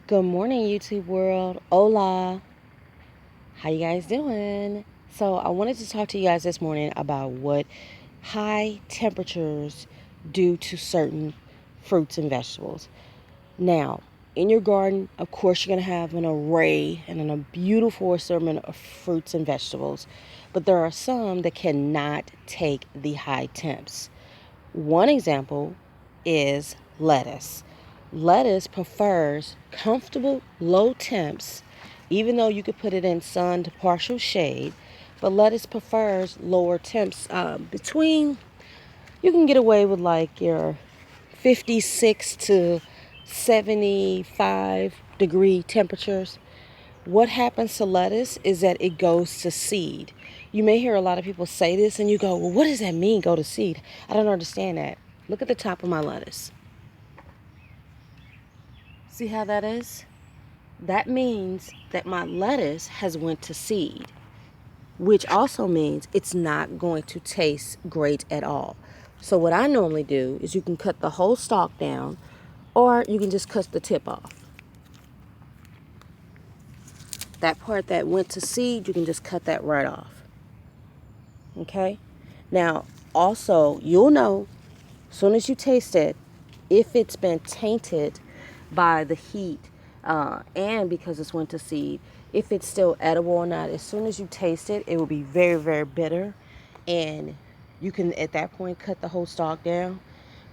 Good morning, YouTube world. Hola. How you guys doing? So I wanted to talk to you guys this morning about what high temperatures do to certain fruits and vegetables. Now, in your garden, of course, you're going to have an array and a beautiful assortment of fruits and vegetables, but there are some that cannot take the high temps. One example is lettuce. Lettuce prefers comfortable low temps, even though you could put it in sun to partial shade. But lettuce prefers lower temps between, you can get away with like your 56 to 75-degree temperatures. What happens to lettuce is that it goes to seed. You may hear a lot of people say this and you go, well, what does that mean, go to seed? I don't understand that. Look at the top of my lettuce. See how that is? That means that my lettuce has went to seed, which also means it's not going to taste great at all. So what I normally do is you can cut the whole stalk down or you can just cut the tip off. That part that went to seed, you can just cut that right off. Okay? Now, also, you'll know as soon as you taste it if it's been tainted by the heat and because it's went to seed, if it's still edible or not. As soon as you taste it, it will be very, very bitter. And you can, at that point, cut the whole stalk down,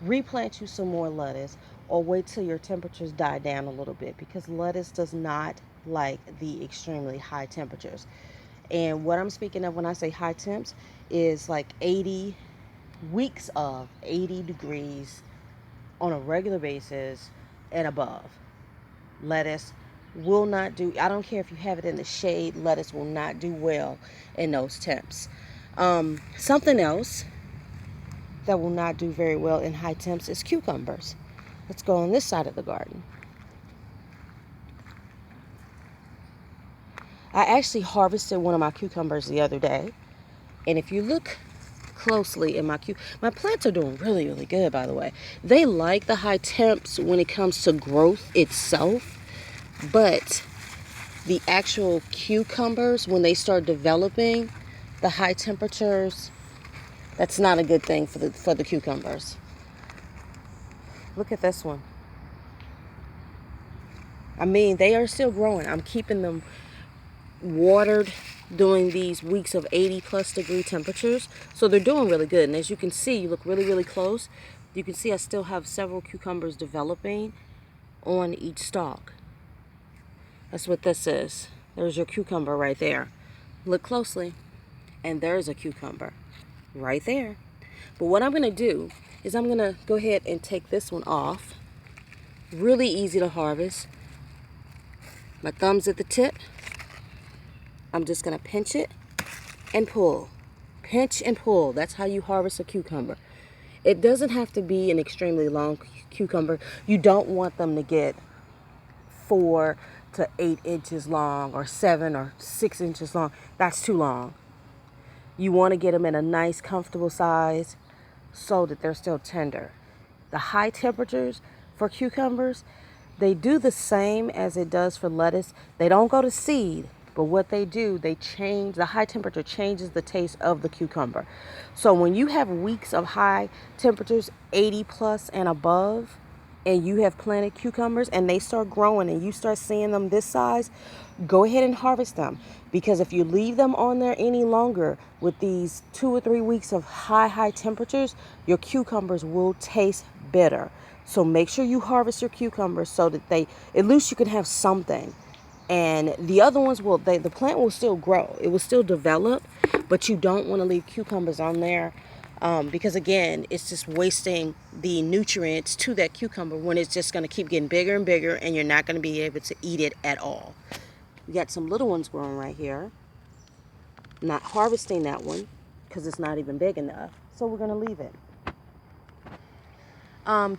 replant you some more lettuce, or wait till your temperatures die down a little bit because lettuce does not like the extremely high temperatures. And what I'm speaking of when I say high temps is like 80 weeks of 80 degrees on a regular basis and above. Lettuce will not do, I don't care if you have it in the shade, lettuce will not do well in those temps. Something else that will not do very well in high temps is cucumbers. Let's go on this side of the garden. I actually harvested one of my cucumbers the other day, and if you look closely in my plants are doing really, really good, by the way. They like the high temps when it comes to growth itself, but the actual cucumbers, when they start developing, the high temperatures, that's not a good thing for the cucumbers. Look at this one. I mean, they are still growing. I'm keeping them watered during these weeks of 80 plus degree temperatures, so they're doing really good. And as you can see, you look really, really close, you can see I still have several cucumbers developing on each stalk. That's what this is. There's your cucumber right there. Look closely, and there's a cucumber right there. But what I'm going to do is I'm going to go ahead and take this one off. Really easy to harvest. My thumb's at the tip. I'm just going to pinch it and pull. Pinch and pull. That's how you harvest a cucumber. It doesn't have to be an extremely long cucumber. You don't want them to get 4 to 8 inches long or 7 or 6 inches long. That's too long. You want to get them in a nice, comfortable size so that they're still tender. The high temperatures for cucumbers, they do the same as it does for lettuce. They don't go to seed, but what they do, they change, the high temperature changes the taste of the cucumber. So when you have weeks of high temperatures, 80 plus and above, and you have planted cucumbers and they start growing and you start seeing them this size, go ahead and harvest them. Because if you leave them on there any longer with these 2 or 3 weeks of high temperatures, your cucumbers will taste bitter. So make sure you harvest your cucumbers so that they, at least you can have something. And the other ones will, the plant will still grow. It will still develop, but you don't want to leave cucumbers on there because again, it's just wasting the nutrients to that cucumber when it's just going to keep getting bigger and bigger and you're not going to be able to eat it at all. We got some little ones growing right here. I'm not harvesting that one because it's not even big enough, so we're going to leave it.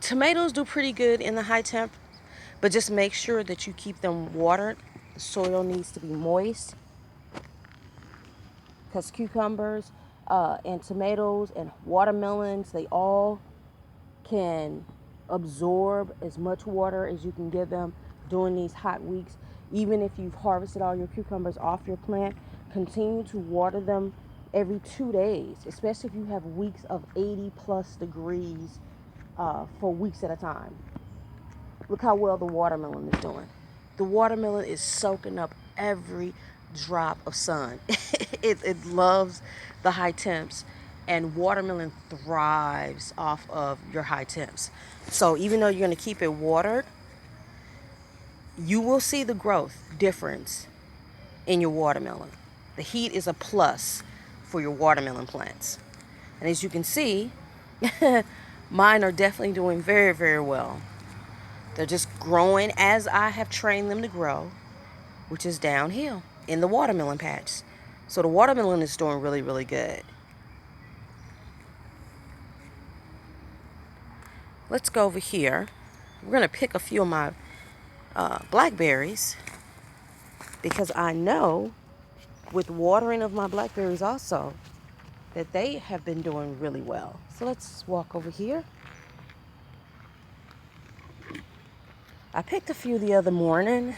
Tomatoes do pretty good in the high temp, but just make sure that you keep them watered. The soil needs to be moist because cucumbers and tomatoes and watermelons, they all can absorb as much water as you can give them during these hot weeks. Even if you've harvested all your cucumbers off your plant, continue to water them every 2 days, especially if you have weeks of 80 plus degrees for weeks at a time. Look how well the watermelon is doing. The watermelon is soaking up every drop of sun. It loves the high temps, and watermelon thrives off of your high temps. So even though you're going to keep it watered, you will see the growth difference in your watermelon. The heat is a plus for your watermelon plants. And as you can see, mine are definitely doing very, very well. They're just growing as I have trained them to grow, which is downhill in the watermelon patch. So the watermelon is doing really, really good. Let's go over here. We're going to pick a few of my blackberries, because I know with watering of my blackberries also that they have been doing really well. So let's walk over here. I picked a few the other morning,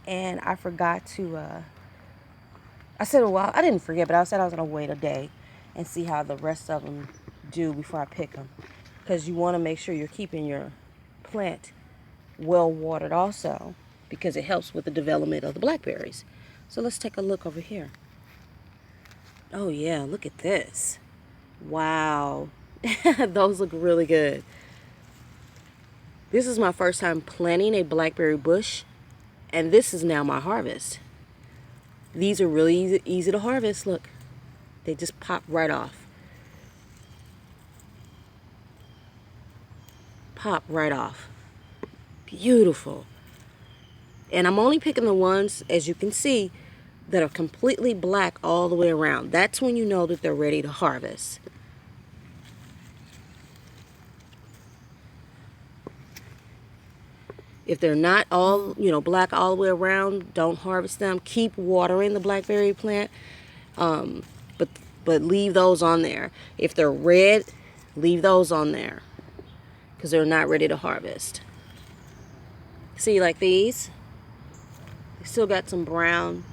and I forgot to, I said, well, I didn't forget, but I said I was going to wait a day and see how the rest of them do before I pick them. Because you want to make sure you're keeping your plant well watered also, because it helps with the development of the blackberries. So let's take a look over here. Oh yeah, look at this. Wow. Those look really good. This is my first time planting a blackberry bush, and this is now my harvest. These are really easy to harvest. Look, they just pop right off. Pop right off. Beautiful. And I'm only picking the ones, as you can see, that are completely black all the way around. That's when you know that they're ready to harvest. If they're not all, black all the way around, don't harvest them. Keep watering the blackberry plant, but leave those on there. If they're red, leave those on there, because they're not ready to harvest. See, like these, they still got some brown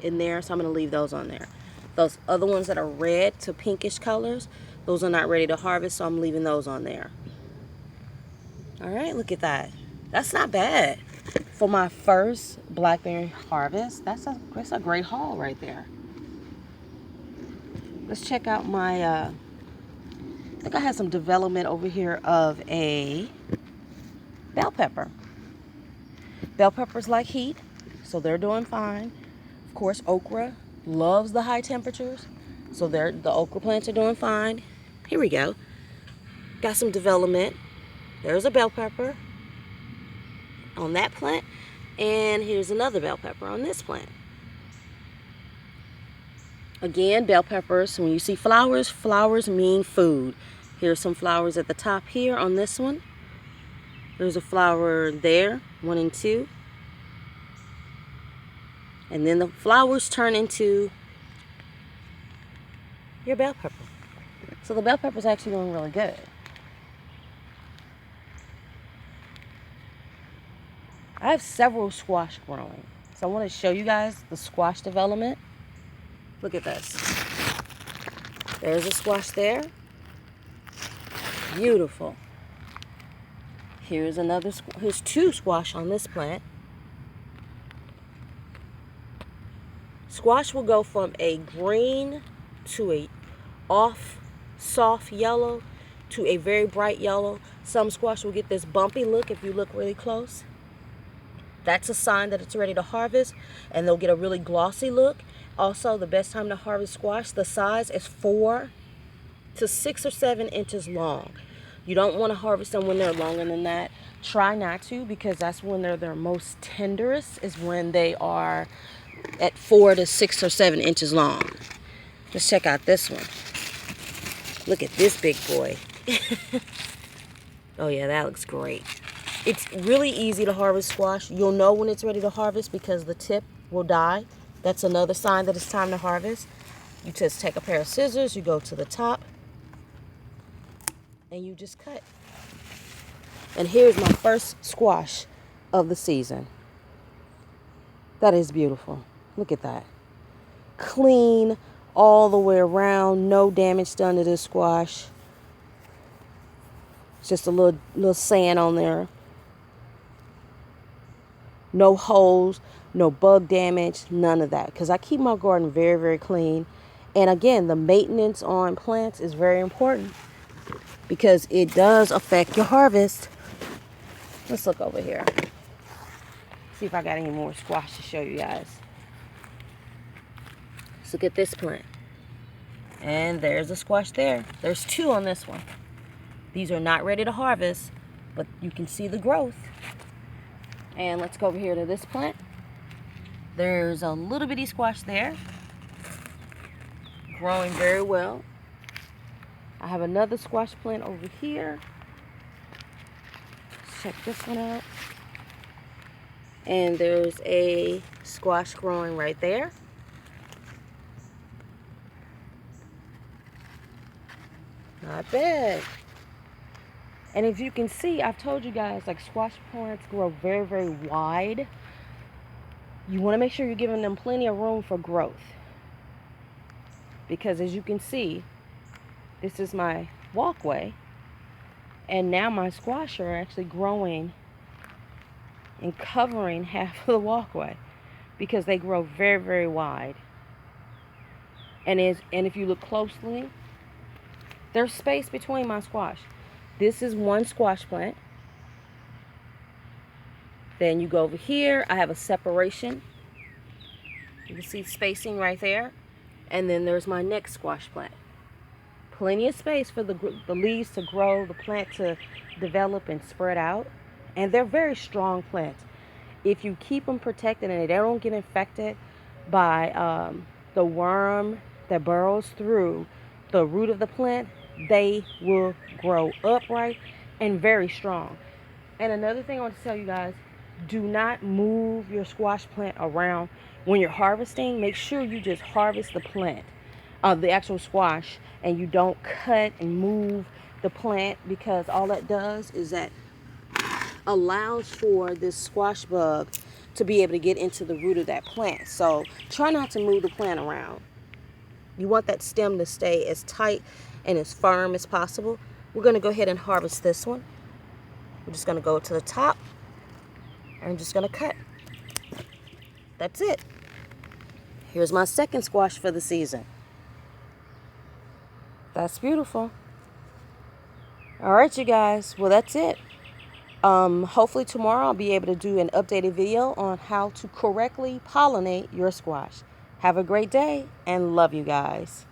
in there, so I'm going to leave those on there. Those other ones that are red to pinkish colors, those are not ready to harvest, so I'm leaving those on there. All right, look at that. That's not bad. For my first blackberry harvest, that's a great haul right there. Let's check out my, I think I had some development over here of a bell pepper. Bell peppers like heat, so they're doing fine. Of course, okra loves the high temperatures, so the okra plants are doing fine. Here we go. Got some development. There's a bell pepper on that plant, and here's another bell pepper on this plant. Again, bell peppers, when you see flowers, flowers mean food. Here's some flowers at the top here on this one. There's a flower there, 1 and 2. And then the flowers turn into your bell pepper. So the bell pepper is actually doing really good. I have several squash growing. So I want to show you guys the squash development. Look at this. There's a squash there. Beautiful. Here's here's 2 squash on this plant. Squash will go from a green to a off soft yellow to a very bright yellow. Some squash will get this bumpy look if you look really close. That's a sign that it's ready to harvest, and they'll get a really glossy look. Also, the best time to harvest squash, the size is 4 to 6 or 7 inches long. You don't want to harvest them when they're longer than that. Try not to, because that's when they're their most tenderest, is when they are at 4 to 6 or 7 inches long. Let's check out this one. Look at this big boy. Oh yeah, that looks great. It's really easy to harvest squash. You'll know when it's ready to harvest because the tip will die. That's another sign that it's time to harvest. You just take a pair of scissors, you go to the top, and you just cut. And here's my first squash of the season. That is beautiful. Look at that. Clean all the way around. No damage done to this squash. It's just a little sand on there. No holes, no bug damage, none of that. Because I keep my garden very, very clean. And again, the maintenance on plants is very important because it does affect your harvest. Let's look over here. See if I got any more squash to show you guys. Let's look at this plant. And there's a squash there. There's two on this one. These are not ready to harvest, but you can see the growth. And let's go over here to this plant. There's a little bitty squash there. Growing very well. I have another squash plant over here. Let's check this one out. And there's a squash growing right there. Not bad. And if you can see, I've told you guys, like, squash plants grow very, very wide. You want to make sure you're giving them plenty of room for growth. Because as you can see, this is my walkway. And now my squash are actually growing and covering half of the walkway because they grow very, very wide. And if you look closely, there's space between my squash. This is one squash plant. Then you go over here. I have a separation. You can see spacing right there. And then there's my next squash plant. Plenty of space for the leaves to grow, the plant to develop and spread out. And they're very strong plants. If you keep them protected and they don't get infected by the worm that burrows through the root of the plant, they will grow upright and very strong. And another thing I want to tell you guys, do not move your squash plant around. When you're harvesting, make sure you just harvest the plant, the actual squash, and you don't cut and move the plant, because all that does is that allows for this squash bug to be able to get into the root of that plant. So try not to move the plant around. You want that stem to stay as tight and as firm as possible. We're going to go ahead and harvest this one. We're just going to go to the top and I'm just going to cut. That's it. Here's my second squash for the season. That's beautiful. All right, you guys. Well, that's it. Hopefully tomorrow I'll be able to do an updated video on how to correctly pollinate your squash. Have a great day and love you guys.